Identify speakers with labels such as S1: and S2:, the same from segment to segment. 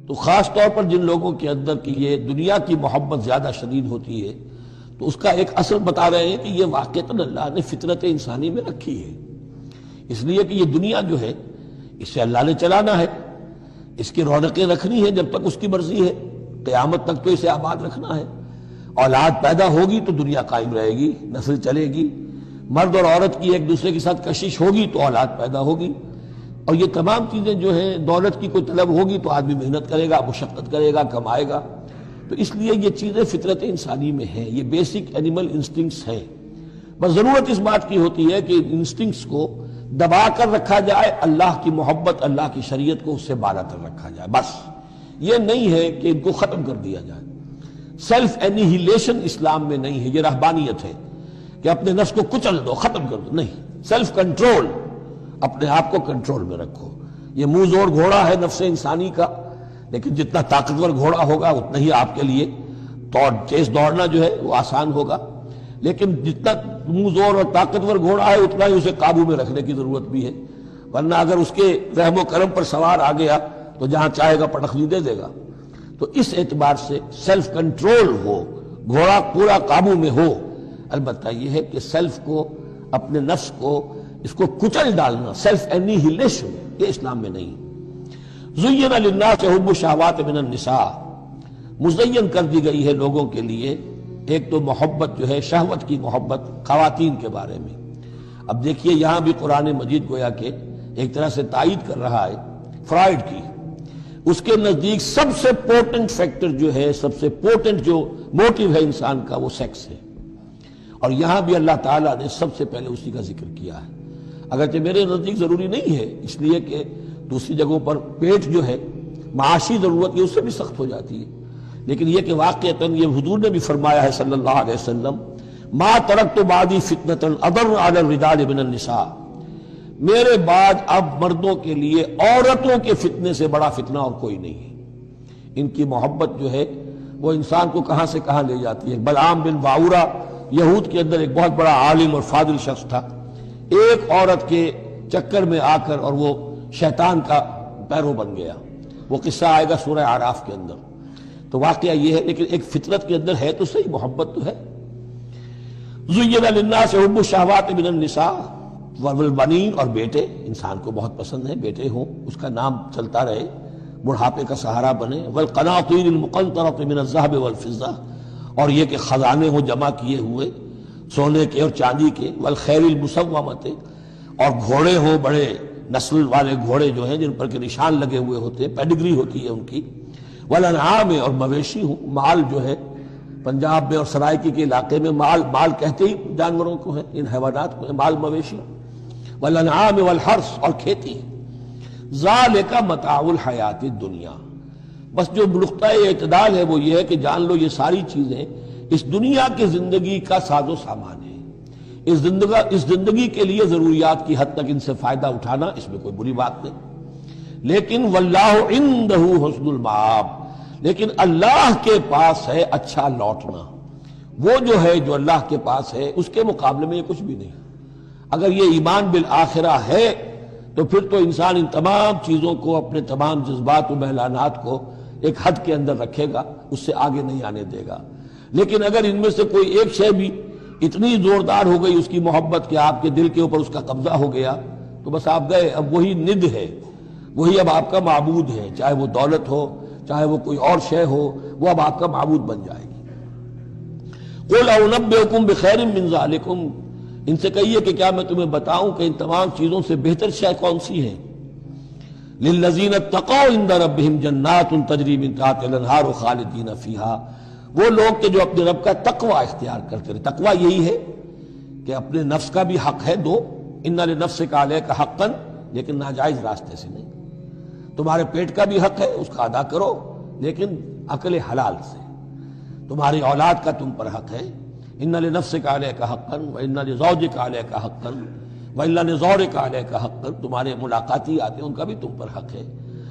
S1: تو خاص طور پر جن لوگوں کے اندر کی یہ دنیا کی محبت زیادہ شدید ہوتی ہے تو اس کا ایک اثر بتا رہے ہیں کہ یہ واقعتاً اللہ نے فطرت انسانی میں رکھی ہے، اس لیے کہ یہ دنیا جو ہے اسے اللہ نے چلانا ہے، اس کی رونقیں رکھنی ہے جب تک اس کی مرضی ہے، قیامت تک تو اسے آباد رکھنا ہے۔ اولاد پیدا ہوگی تو دنیا قائم رہے گی، نسل چلے گی، مرد اور عورت کی ایک دوسرے کے ساتھ کشش ہوگی تو اولاد پیدا ہوگی، اور یہ تمام چیزیں جو ہیں دولت کی کوئی طلب ہوگی تو آدمی محنت کرے گا، مشقت کرے گا، کمائے گا۔ تو اس لیے یہ چیزیں فطرت انسانی میں ہیں، یہ بیسک اینیمل انسٹنکٹس ہیں۔ بس ضرورت اس بات کی ہوتی ہے کہ ان انسٹنکٹس کو دبا کر رکھا جائے، اللہ کی محبت، اللہ کی شریعت کو اس سے بالا تر رکھا جائے، بس یہ نہیں ہے کہ ان کو ختم کر دیا جائے۔ سیلف اینیہیلیشن اسلام میں نہیں ہے، یہ رہبانیت ہے کہ اپنے نفس کو کچل دو، ختم کر دو، نہیں، سیلف کنٹرول، اپنے آپ کو کنٹرول میں رکھو۔ یہ منہ زور گھوڑا ہے نفس انسانی کا، لیکن جتنا طاقتور گھوڑا ہوگا اتنا ہی آپ کے لیے تیز دوڑنا جو ہے وہ آسان ہوگا، لیکن جتنا منہ زور اور طاقتور گھوڑا ہے اتنا ہی اسے قابو میں رکھنے کی ضرورت بھی ہے، ورنہ اگر اس کے رحم و کرم پر سوار آ گیا تو جہاں چاہے گا پٹخنی دے دے گا۔ تو اس اعتبار سے سیلف کنٹرول ہو، گھوڑا پورا قابو میں ہو۔ البتہ یہ ہے کہ سیلف کو، اپنے نفس کو، اس کو کچل ڈالنا، سیلف اینیہیلیشن، یہ اسلام میں نہیں۔ زین للناس حب الشہوات من النساء، مزین کر دی گئی ہے لوگوں کے لیے ایک تو محبت جو ہے، شہوت کی محبت خواتین کے بارے میں۔ اب دیکھیے یہاں بھی قرآن مجید گویا کہ ایک طرح سے تائید کر رہا ہے فرائڈ کی۔ اس کے نزدیک سب سے پورٹنٹ فیکٹر جو ہے، سب سے پورٹنٹ جو موٹیو ہے انسان کا، وہ سیکس ہے، اور یہاں بھی اللہ تعالیٰ نے سب سے پہلے اسی کا ذکر کیا ہے۔ اگرچہ میرے نزدیک ضروری نہیں ہے، اس لیے کہ دوسری جگہوں پر پیٹ جو ہے معاشی ضرورت یہ اس سے بھی سخت ہو جاتی ہے، لیکن یہ کہ واقعتاً یہ حضور نے بھی فرمایا ہے صلی اللہ علیہ وسلم، ما ترکت بعدی فتنۃ اضر علی الرجال من النساء، میرے بعد اب مردوں کے لیے عورتوں کے فتنے سے بڑا فتنہ اور کوئی نہیں ہے۔ ان کی محبت جو ہے وہ انسان کو کہاں سے کہاں لے جاتی ہے۔ بلعام بن باورہ یہود کے اندر ایک بہت بڑا عالم اور فاضل شخص تھا، ایک عورت کے چکر میں آ کر اور وہ شیطان کا پیرو بن گیا۔ وہ قصہ آئے گا سورہ اعراف کے اندر۔ تو واقعہ یہ ہے، لیکن ایک فطرت کے اندر ہے تو صحیح، محبت تو ہے۔ زین للناس حب الشہوات من النساء والبنین، اور بیٹے انسان کو بہت پسند ہے، بیٹے ہوں، اس کا نام چلتا رہے، بڑھاپے کا سہارا بنے۔ والقناطیر المقنطرۃ من الذهب والفضہ، اور یہ کہ خزانے ہوں جمع کیے ہوئے سونے کے اور چاندی کے۔ والخیل المسومۃ، اور گھوڑے ہوں، بڑے نسل والے گھوڑے جو ہیں جن پر کے نشان لگے ہوئے ہوتے ہیں، پیڈگری ہوتی ہے ان کی۔ والانعام، اور مویشی ہوں، مال جو ہے پنجاب میں اور سرائکی کے علاقے میں مال کہتے ہی جانوروں کو ہے، ان حیوانات کو ہے مال مویشی۔ والانعام والحرث، اور کھیتی۔ ذالک متاع الحیات الدنیا، بس جو نقطۂ اعتدال ہے وہ یہ ہے کہ جان لو یہ ساری چیزیں اس دنیا کی زندگی کا ساز و سامان ہے۔ اس زندگی کے لیے ضروریات کی حد تک ان سے فائدہ اٹھانا، اس میں کوئی بری بات نہیں، لیکن واللہ عندہ حسن المآب، لیکن اللہ کے پاس ہے اچھا لوٹنا۔ وہ جو ہے جو اللہ کے پاس ہے اس کے مقابلے میں یہ کچھ بھی نہیں۔ اگر یہ ایمان بالآخرہ ہے تو پھر تو انسان ان تمام چیزوں کو، اپنے تمام جذبات و میلانات کو ایک حد کے اندر رکھے گا، اس سے آگے نہیں آنے دے گا۔ لیکن اگر ان میں سے کوئی ایک شے بھی اتنی زوردار ہو گئی اس کی محبت کہ آپ کے دل کے اوپر اس کا قبضہ ہو گیا تو بس آپ گئے، اب وہی ند ہے، وہی اب آپ کا معبود ہے، چاہے وہ دولت ہو، چاہے وہ کوئی اور شے ہو، وہ اب آپ کا معبود بن جائے گی۔ قُلْ أَنَبِّئُكُمْ بِخَيْرٍ مِّن ذَلِكُمْ، ان سے کہیے کہ کیا میں تمہیں بتاؤں کہ ان تمام چیزوں سے بہتر شے کون سی ہے؟ لِلَّذِينَ اتَّقَوْا عِندَ رَبِّهِمْ جَنَّاتٌ تَجْرِی مِن تَحْتِهَا الْأَنْہَارُ خَالِدِینَ فِیہَا، وہ لوگ کہ جو اپنے رب کا تقوی اختیار کرتے رہے۔ تقوی یہی ہے کہ اپنے نفس کا بھی حق ہے دو، اِنَّ لِنَفْسِکَ عَلَیکَ حَقًّا، لیکن ناجائز راستے سے نہیں۔ تمہارے پیٹ کا بھی حق ہے، اس کا ادا کرو، لیکن عقل حلال سے۔ تمہاری اولاد کا تم پر حق ہے، اِنَّ لِنَفْسِکَ عَلَیکَ حَقًّا وَإِنَّ لِزَوْجِکَ عَلَیکَ حَقًّا وَإِنَّ لِزَوْجِکَ عَلَیکَ حَقًّا، تمہارے ملاقاتی آتے ہیں ان کا بھی تم پر حق ہے،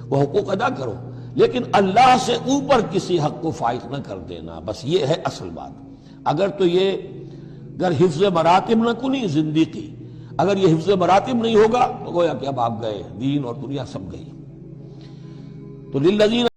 S1: وہ حقوق ادا کرو، لیکن اللہ سے اوپر کسی حق کو فائق نہ کر دینا، بس یہ ہے اصل بات۔ اگر تو یہ اگر حفظ مراتب نہ کنی زندگی، اگر یہ حفظ مراتب نہیں ہوگا تو گویا کہ اب آپ گئے، دین اور دنیا سب گئی۔ تو للذین